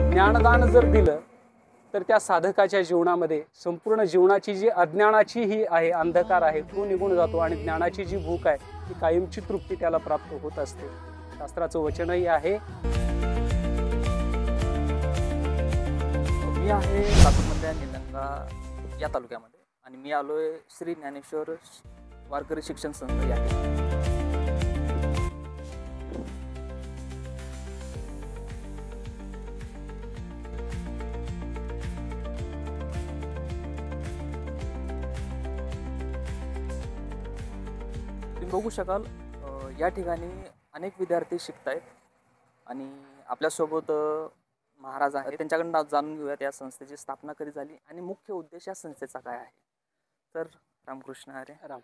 ज्ञानदान जर दिलं तर त्या साधकाच्या जीवनामध्ये संपूर्ण जीवनाची जी अज्ञानाची ही आहे, अंधकार आहे, तो निघून जातो आणि ज्ञानाची जी भूक आहे ती कायमची तृप्ती त्याला प्राप्त होत असते. शास्त्राचं वचनही आहे. मी आहे लातूरमधल्या निलंगा या तालुक्यामध्ये आणि मी आलोय श्री ज्ञानेश्वर वारकरी शिक्षण संस्था या ठिकाणी. तुम्ही बघू शकाल या ठिकाणी अनेक विद्यार्थी शिकत आहेत आणि आपल्यासोबत महाराज आहेत. त्यांच्याकडून जाणून घेऊयात या संस्थेची स्थापना कधी झाली आणि मुख्य उद्देश या संस्थेचा काय आहे. तर रामकृष्ण हरे. राम.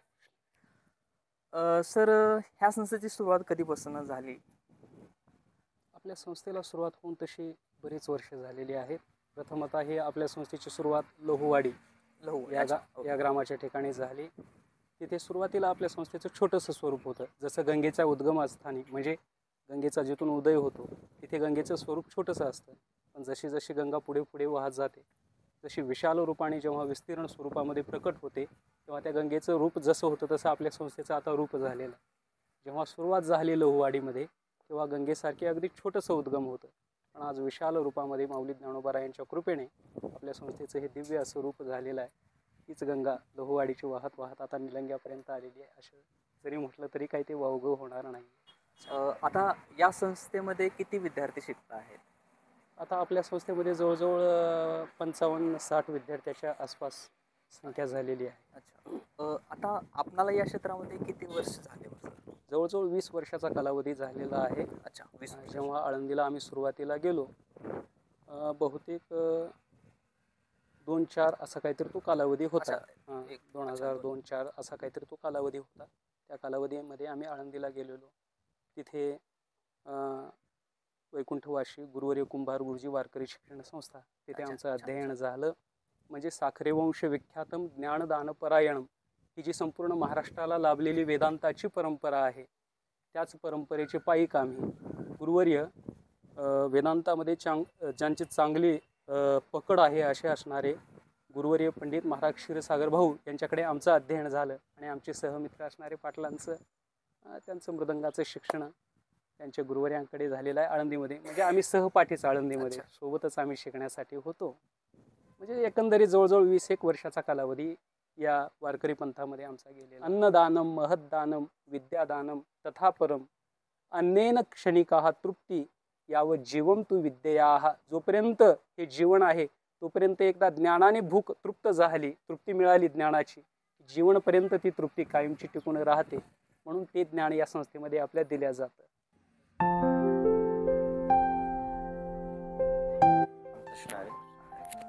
सर, ह्या संस्थेची सुरुवात कधीपासून झाली? आपल्या संस्थेला सुरुवात होऊन तशी बरीच वर्ष झालेली आहेत. प्रथमतः ही आपल्या संस्थेची सुरुवात लहुवाडी या ग्रामाच्या ठिकाणी झाली. तिथे सुरुवातीला आपल्या संस्थेचं छोटंसं स्वरूप होतं. जसं गंगेच्या उद्गमस्थानी म्हणजे गंगेचा जिथून उदय होतो तिथे गंगेचं स्वरूप छोटंसं असतं. पण जशी जशी गंगा पुढे पुढे वाहत जाते जशी विशाल रूपाने जेव्हा विस्तीर्ण स्वरूपामध्ये प्रकट होते तेव्हा त्या गंगेचं रूप जसं होतं तसं आपल्या संस्थेचं आता रूप झालेलं आहे. जेव्हा सुरुवात झाली लहुवाडीमध्ये तेव्हा गंगेसारखे अगदी छोटंसं उद्गम होतं. पण आज विशाल रूपामध्ये माऊली ज्ञानोबा यांच्या कृपेने आपल्या संस्थेचं हे दिव्य असं रूप झालेलं आहे. तीच गंगा लहुवाडीची वाहत वाहत आता निलंग्यापर्यंत आलेली आहे. असं जरी म्हटलं तरी काही ते वावगं होणार नाही. आता या संस्थेमध्ये किती विद्यार्थी शिकत आहेत? आता आपल्या संस्थेमध्ये जवळजवळ 55-60 विद्यार्थ्याच्या आसपास संख्या झालेली आहे. अच्छा. आता आपणाला या क्षेत्रामध्ये किती वर्ष झाले? जवळजवळ 20 वर्षाचा कालावधी झालेला आहे. अच्छा. 20. जेव्हा आळंदीला आम्ही सुरुवातीला गेलो बहुतेक 2-4 असा काहीतरी तो कालावधी होता. 2002-4 असा काहीतरी तो कालावधी होता. त्या कालावधीमध्ये आम्ही आळंदीला गेलेलो. तिथे वैकुंठवाशी गुरुवर्य कुंभार गुरुजी वारकरी शिक्षण संस्था तिथे आमचं अध्ययन झालं. म्हणजे साखरेवंश विख्यातम ज्ञानदानपरायणम ही जी संपूर्ण महाराष्ट्राला लाभलेली वेदांताची परंपरा आहे त्याच परंपरेचे पायिक आम्ही. गुरुवर्य वेदांतामध्ये ज्यांची चांगली पकड आहे असे असणारे गुरुवर्य पंडित महाराज क्षीरसागर भाऊ यांच्याकडे आमचं अध्ययन झालं आणि आमचे सहमित्र असणारे पाटलांचं त्यांचं मृदंगाचं शिक्षण त्यांच्या गुरुवर्यांकडे झालेलं आहे आळंदीमध्ये. म्हणजे आम्ही सहपाठीच आळंदीमध्ये सोबतच आम्ही शिकण्यासाठी होतो. म्हणजे एकंदरीत जवळजवळ 20-1 वर्षाचा कालावधी या वारकरी पंथामध्ये आमचा गेलेला. अन्नदानम महद्दानम विद्यादानम तथा परम अन्नेन क्षणिकाः तृप्ती यावं जीवम तू विद्येयाः. जोपर्यंत हे जीवन आहे तोपर्यंत एकदा ज्ञानाने भूक तृप्त झाली, तृप्ती मिळाली ज्ञानाची, जीवनपर्यंत ती तृप्ती कायमची टिकून राहते. म्हणून ते ज्ञान या संस्थेमध्ये आपल्या दिल्या जातं.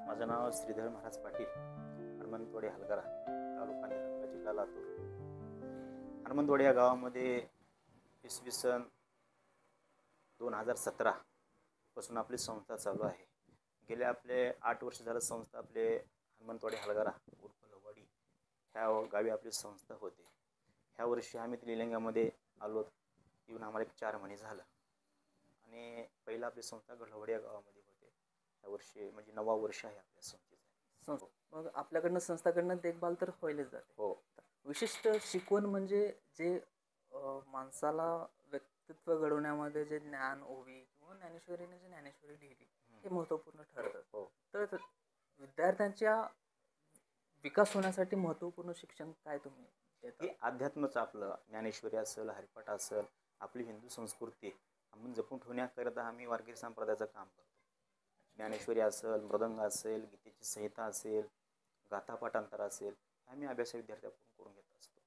माझं नाव श्रीधर महाराज पाटील, हनुमंतवाडी हलगरा, तालुका निलंगा, जिल्हा लातूर. हनुमंतवाडी या गावामध्ये इसवी सन 2017 पासून आपली संस्था चालू आहे. गेले आपले 8 वर्ष झालं संस्था आपले हनुमंतवाडी हलगरा उर्फ लहुवाडी ह्या गावी आपली संस्था होते. ह्या वर्षी आम्ही निलंग्यामध्ये आलो येऊन आम्हाला 4 महिने झालं आणि पहिला आपली संस्था गढवाडी या गावामध्ये होते. ह्या वर्षी म्हणजे 9वा वर्ष आहे आपल्या संस्थेचं. मग आपल्याकडनं संस्थाकडनं देखभाल तर होईलच जाते. हो. विशिष्ट शिकवण म्हणजे जे माणसाला व्यक्तित्व घडवण्यामध्ये जे ज्ञान ओवी किंवा ज्ञानेश्वरीने जे ज्ञानेश्वरी लिहिली हे महत्त्वपूर्ण ठरतं. हो. तर विद्यार्थ्यांच्या विकास होण्यासाठी महत्त्वपूर्ण शिक्षण काय तुम्ही देता? हे अध्यात्मच आपलं ज्ञानेश्वरी असेल, हरिपाठ असेल, आपली हिंदू संस्कृती आपण जपून ठेवण्याकरता आम्ही वारकरी संप्रदायाचं काम करतो. ज्ञानेश्वरी असेल, मृदंग असेल, गीतेची संहिता असेल, गाथापाठांतर असेल, आम्ही अभ्यास विद्यार्थ्यांकडून करून घेत असतो.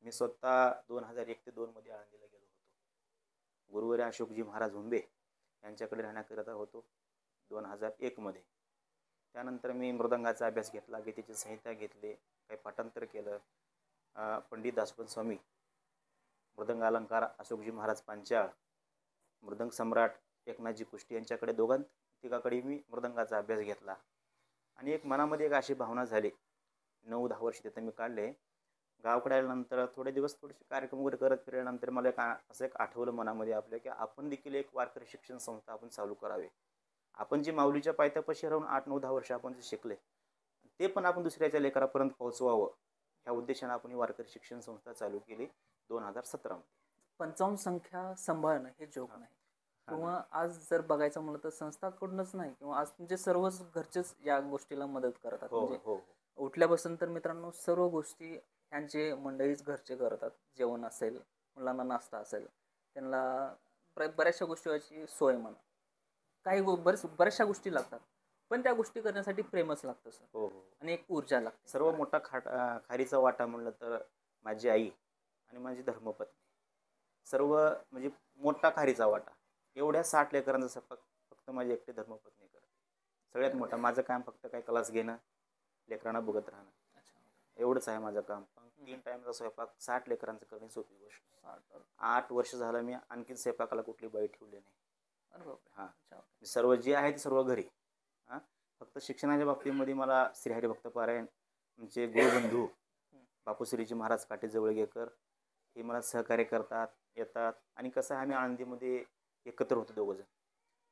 मी स्वतः 2001 ते 2 मध्ये आळंदीला गेलो होतो. गुरुवर्य अशोकजी महाराज हुंबे यांच्याकडे राहण्याकरता होतो 2001 मध्ये. त्यानंतर मी मृदंगाचा अभ्यास घेतला, गीतेची संहिता घेतली, काही पाठांतर केलं. पंडित दासोपंत स्वामी, मृदंग अलंकार अशोकजी महाराज पांचाळ, मृदंग सम्राट एकनाथजी कुष्टी यांच्याकडे तिघाकडे मी मृदंगाचा अभ्यास घेतला आणि एक मनामध्ये एक अशी भावना झाली. 9-10 वर्ष तिथं मी काढले. गावाकडे आल्यानंतर थोडे दिवस थोडेसे कार्यक्रम वगैरे करत फिरल्यानंतर मला असं एक आठवलं मनामध्ये आपल्या, की आपण देखील एक वारकरी शिक्षण संस्था आपण चालू करावी. आपण जे माऊलीच्या पायथ्यापाशी राहून 8-9-10 वर्ष आपण जे शिकले, ते पण आपण दुसऱ्याच्या लेकरापर्यंत पोहोचवावं, ह्या उद्देशाने आपण ही वारकरी शिक्षण संस्था चालू केली 2017 मध्ये. 55 संख्या सांभाळणं हे जोक नाही. किंवा आज जर बघायचं म्हणलं तर संस्थाकडूनच नाही, किंवा आज तुमचे सर्वच घरचेच या गोष्टीला मदत करतात. हो म्हणजे हो उठल्यापासून तर मित्रांनो सर्व गोष्टी त्यांचे मंडळीच घरचे करतात. जेवण असेल, मुलांना नाश्ता असेल, त्यांना बऱ्याचशा गोष्टीची सोय म्हणा, बऱ्याचशा गोष्टी लागतात. पण त्या गोष्टी करण्यासाठी प्रेमच लागतं सर, हो हो. आणि एक ऊर्जा लागते. सर्व मोठा खारीचा वाटा म्हणलं तर माझी आई आणि माझी धर्मपत्नी, सर्व म्हणजे मोठा खारीचा वाटा. एवढ्या 60 लेकरांचा स्वयंपाक फक्त माझी एकटी धर्मपत्नी करते. सगळ्यात मोठा माझं काम फक्त काय क्लास घेणं, लेकरांना बघत राहणं, एवढंच आहे माझं काम. पण 3 टाईमचा स्वयंपाक 60 लेकरांचं करणे सोपी गोष्ट. 8 वर्ष झालं मी आणखी स्वयंपाकाला कुठली बाई ठेवली नाही. अरे बापरे. हां, सर्व जे आहे ते सर्व घरी. हां, फक्त शिक्षणाच्या बाबतीमध्ये मला श्रीहरी भक्त पारायण आमचे गुरुबंधू बापूश्रीजी महाराज काटे जवळगेकर हे मला सहकार्य करतात, येतात. आणि कसं आहे, आम्ही आळंदीमध्ये एकत्र होतो दोघंजण.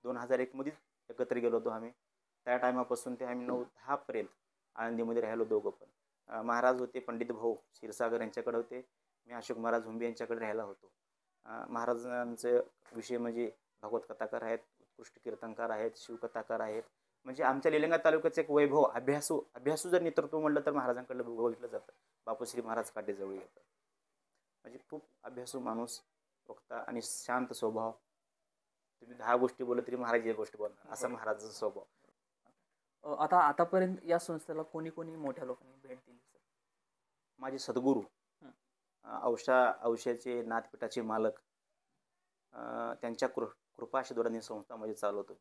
2001 मध्ये एकत्र गेलो होतो आम्ही. त्या टायमापासून ते आम्ही 9-10 पर्यंत आळंदीमध्ये राहिलो दोघं पण. महाराज होते पंडित भाऊ क्षीरसागर यांच्याकडे होते, मी अशोक महाराज हुंबे यांच्याकडे राहायला होतो. महाराजांचे विषय म्हणजे भागवत कथाकार आहेत, उत्कृष्ट कीर्तनकार आहेत, शिवकथाकार आहेत. म्हणजे आमच्या निलंगा तालुक्याचं एक वैभव, अभ्यासू जर नेतृत्व म्हणलं तर महाराजांकडे बघितलं जातं. बापूश्री महाराज काटे जवळ येतात. म्हणजे खूप अभ्यासू माणूस, वक्ता आणि शांत स्वभाव. तुम्ही 10 गोष्टी बोलले तरी महाराज एक गोष्ट बोलणार, असा महाराजांचा स्वभाव. आतापर्यंत या संस्थेला कोणी कोणी मोठ्या लोकांनी भेट दिली सर? माझे सद्गुरू, औषधाचे नाथपीठाचे मालक, त्यांच्या कृपाशीर्वादाने संस्था म्हणजे चालवतो.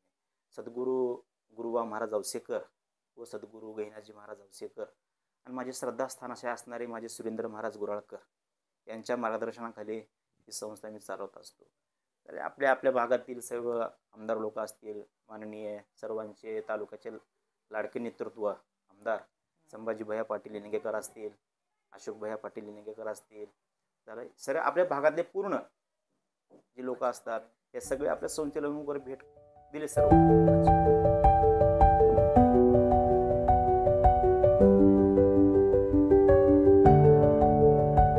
सद्गुरू गुरुबा महाराज औसेकर व सद्गुरू गहिनाजी महाराज औसेकर, आणि माझे श्रद्धास्थान असे असणारे माझे सुरेंद्र महाराज गुराळकर यांच्या मार्गदर्शनाखाली ही संस्था मी चालवत असतो. तर आपल्या भागातील सर्व आमदार लोक असतील, माननीय सर्वांचे तालुक्याचे लाडके नेतृत्व आमदार संभाजी भैया पाटील लिंगेकर असतील, अशोक भैया पाटील लिंगेकर असतील, तर सर आपल्या भागातले पूर्ण जे लोक असतात हे सगळे आपल्या संस्थेला भेट दिले सर्व.